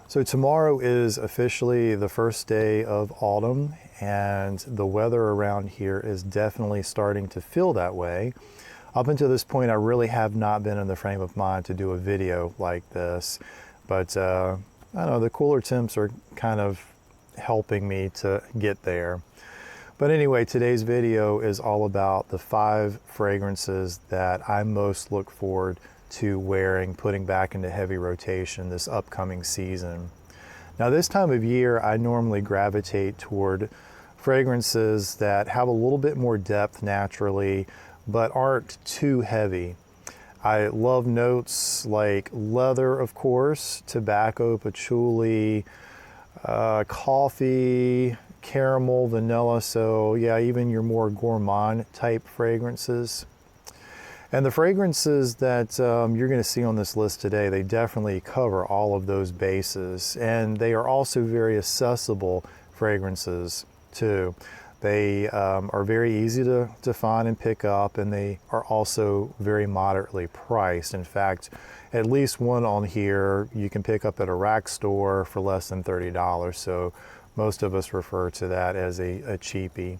So tomorrow is officially the first day of autumn, and the weather around here is definitely starting to feel that way. Up until this point, I really have not been in the frame of mind to do a video like this, but I don't know, the cooler temps are kind of helping me to get there. But anyway, today's video is all about the 5 fragrances that I most look forward to wearing, putting back into heavy rotation this upcoming season. Now this time of year, I normally gravitate toward fragrances that have a little bit more depth naturally, but aren't too heavy. I love notes like leather, of course, tobacco, patchouli, coffee, caramel, vanilla, so yeah, even your more gourmand type fragrances. And the fragrances that you're going to see on this list today, they definitely cover all of those bases. And they are also very accessible fragrances too. They are very easy to find and pick up, and they are also very moderately priced. In fact, at least one on here you can pick up at a rack store for less than $30. So most of us refer to that as a cheapie.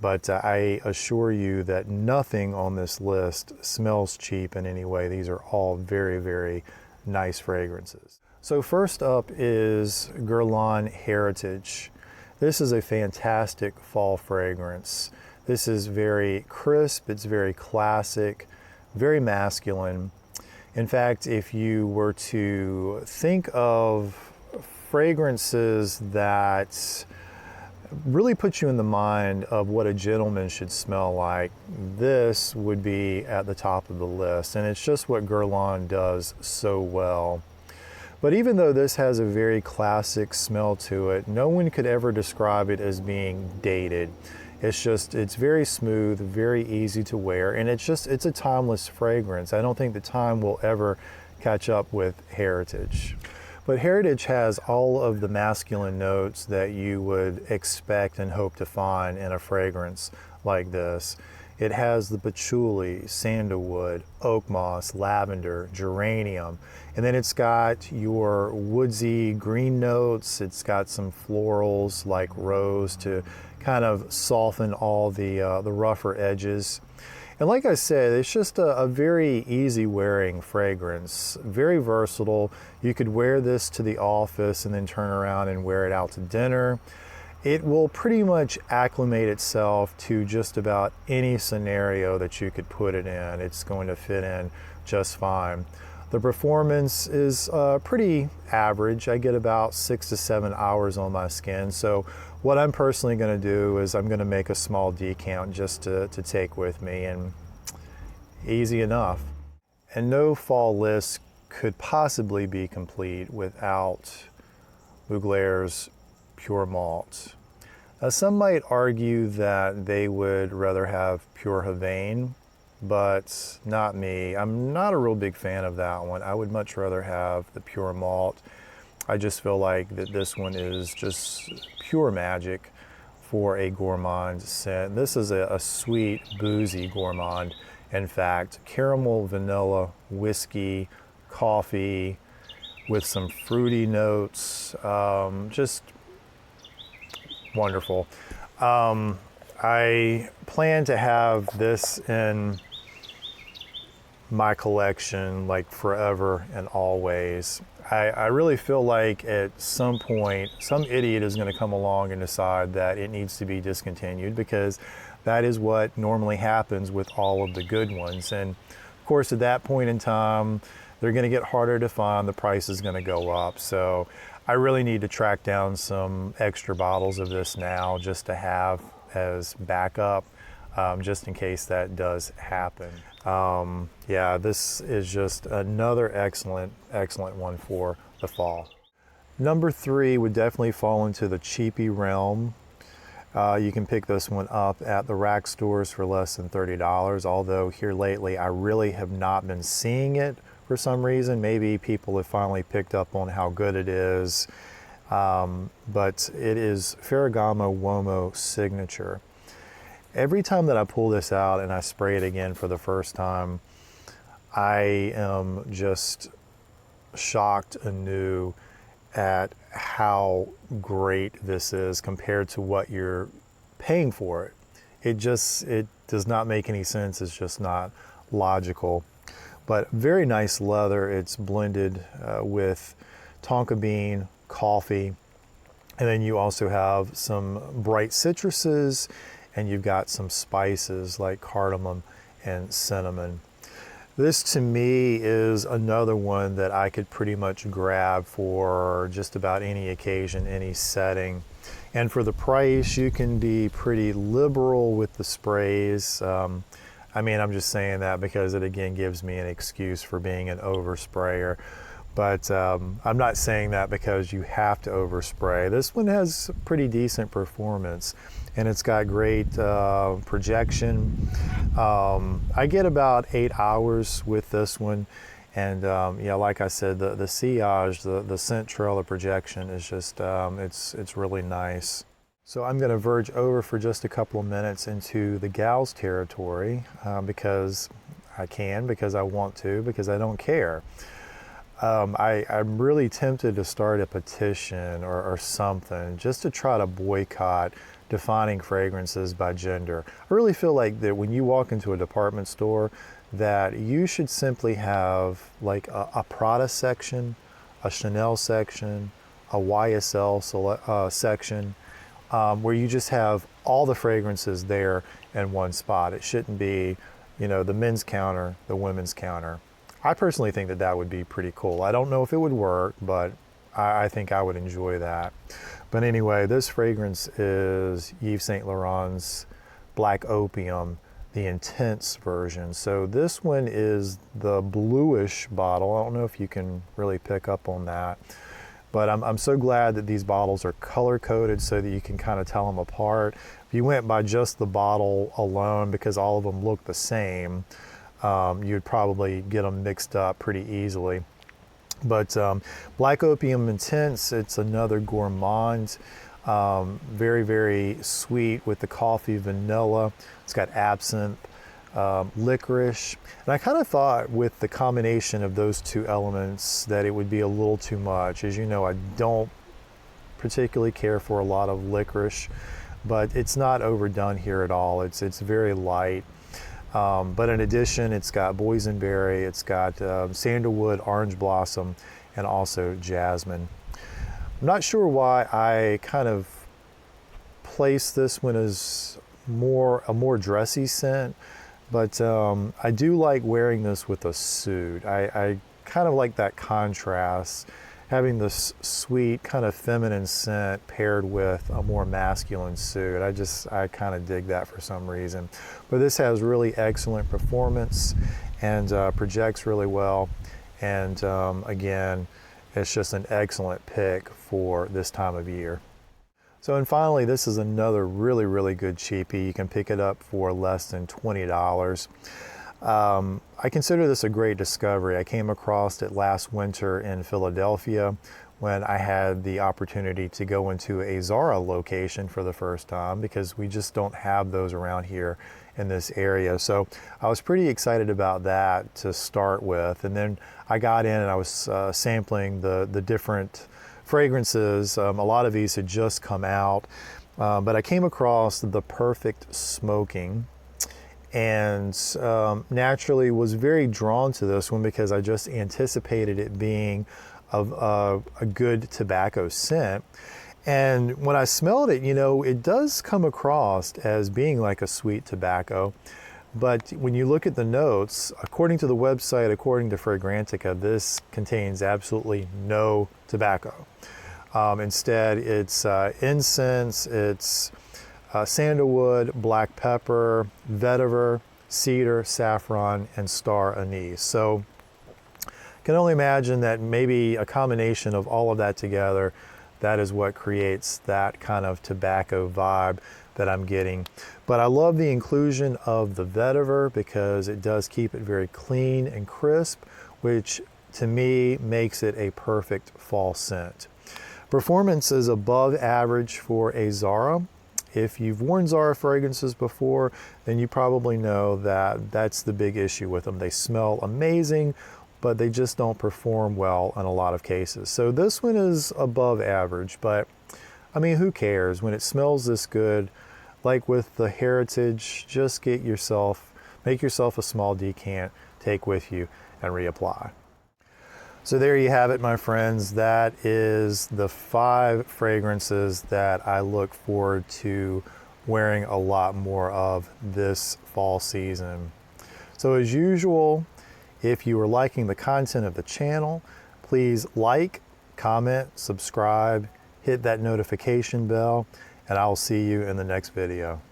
But I assure you that nothing on this list smells cheap in any way. These are all very, very nice fragrances. So first up is Guerlain Heritage. This is a fantastic fall fragrance. This is very crisp, it's very classic, very masculine. In fact, if you were to think of fragrances that really puts you in the mind of what a gentleman should smell like, this would be at the top of the list. And it's just what Guerlain does so well. But even though this has a very classic smell to it, no one could ever describe it as being dated. It's very smooth, very easy to wear, and it's a timeless fragrance. I don't think the time will ever catch up with Heritage. But Heritage has all of the masculine notes that you would expect and hope to find in a fragrance like this. It has the patchouli, sandalwood, oak moss, lavender, geranium, and then it's got your woodsy green notes. It's got some florals like rose to kind of soften all the rougher edges. And like I said, it's just a very easy wearing fragrance, very versatile. You could wear this to the office and then turn around and wear it out to dinner. It will pretty much acclimate itself to just about any scenario that you could put it in. It's going to fit in just fine. The performance is pretty average. I get about 6 to 7 hours on my skin. So what I'm personally going to do is I'm going to make a small decant just to take with me, and easy enough. And no fall list could possibly be complete without Mugler's Pure Malt. Now, some might argue that they would rather have Pure Havane, but not me. I'm not a real big fan of that one. I would much rather have the Pure Malt. I just feel like that this one is just pure magic for a gourmand scent. This is a sweet, boozy gourmand. In fact, caramel, vanilla, whiskey, coffee, with some fruity notes, just wonderful. I plan to have this in my collection like forever and always. I really feel like at some point, some idiot is going to come along and decide that it needs to be discontinued, because that is what normally happens with all of the good ones. And of course, at that point in time, they're going to get harder to find, the price is going to go up. So I really need to track down some extra bottles of this now just to have as backup, just in case that does happen. Yeah, this is just another excellent one for the fall. Number 3 would definitely fall into the cheapie realm. You can pick this one up at the rack stores for less than $30, although here lately I really have not been seeing it for some reason. Maybe people have finally picked up on how good it is, but it is Ferragamo Womo Signature. Every time that I pull this out and I spray it again for the first time, I am just shocked anew at how great this is compared to what you're paying for it. It does not make any sense. It's just not logical. But very nice leather. It's blended with tonka bean, coffee, and then you also have some bright citruses, and you've got some spices like cardamom and cinnamon. This to me is another one that I could pretty much grab for just about any occasion, any setting. And for the price, you can be pretty liberal with the sprays. I mean, I'm just saying that because it again gives me an excuse for being an oversprayer. But I'm not saying that because you have to overspray. This one has pretty decent performance, and it's got great projection. I get about 8 hours with this one, and yeah, like I said, the sillage, the scent trail, the projection is just it's really nice. So I'm going to verge over for just a couple of minutes into the gals territory because I can, because I want to, because I don't care. I'm really tempted to start a petition or something just to try to boycott defining fragrances by gender. I really feel like that when you walk into a department store that you should simply have like a Prada section, a Chanel section, a YSL section, where you just have all the fragrances there in one spot. It shouldn't be, you know, the men's counter, the women's counter. I personally think that that would be pretty cool. I don't know if it would work, but I think I would enjoy that. But anyway, this fragrance is Yves Saint Laurent's Black Opium, the intense version. So this one is the bluish bottle. I don't know if you can really pick up on that, but I'm so glad that these bottles are color coded so that you can kind of tell them apart. If you went by just the bottle alone, because all of them look the same, you'd probably get them mixed up pretty easily. But Black Opium Intense, it's another gourmand, very, very sweet with the coffee, vanilla. It's got absinthe, licorice. And I kind of thought with the combination of those two elements that it would be a little too much. As you know, I don't particularly care for a lot of licorice, but it's not overdone here at all. It's very light. But in addition, it's got boysenberry, it's got sandalwood, orange blossom, and also jasmine. I'm not sure why I kind of place this one as a more dressy scent, but I do like wearing this with a suit. I kind of like that contrast, having this sweet kind of feminine scent paired with a more masculine suit. I kind of dig that for some reason. But this has really excellent performance and projects really well. And again, it's just an excellent pick for this time of year. So, and finally, this is another really, really good cheapie. You can pick it up for less than $20. I consider this a great discovery. I came across it last winter in Philadelphia when I had the opportunity to go into a Zara location for the first time, because we just don't have those around here in this area. So I was pretty excited about that to start with. And then I got in and I was sampling the different fragrances. A lot of these had just come out, but I came across the Perfect Smoking, and naturally was very drawn to this one because I just anticipated it being a good tobacco scent. And when I smelled it, you know, it does come across as being like a sweet tobacco. But when you look at the notes, according to the website, according to Fragrantica, this contains absolutely no tobacco. Instead, it's incense, it's sandalwood, black pepper, vetiver, cedar, saffron, and star anise. So I can only imagine that maybe a combination of all of that together, that is what creates that kind of tobacco vibe that I'm getting. But I love the inclusion of the vetiver because it does keep it very clean and crisp, which to me makes it a perfect fall scent. Performance is above average for a Zara. If you've worn Zara fragrances before, then you probably know that that's the big issue with them. They smell amazing, but they just don't perform well in a lot of cases. So this one is above average, but I mean, who cares? When it smells this good, like with the Heritage, just make yourself a small decant, take with you, and reapply. So there you have it, my friends. That is the 5 fragrances that I look forward to wearing a lot more of this fall season. So as usual, if you are liking the content of the channel, please like, comment, subscribe, hit that notification bell, and I'll see you in the next video.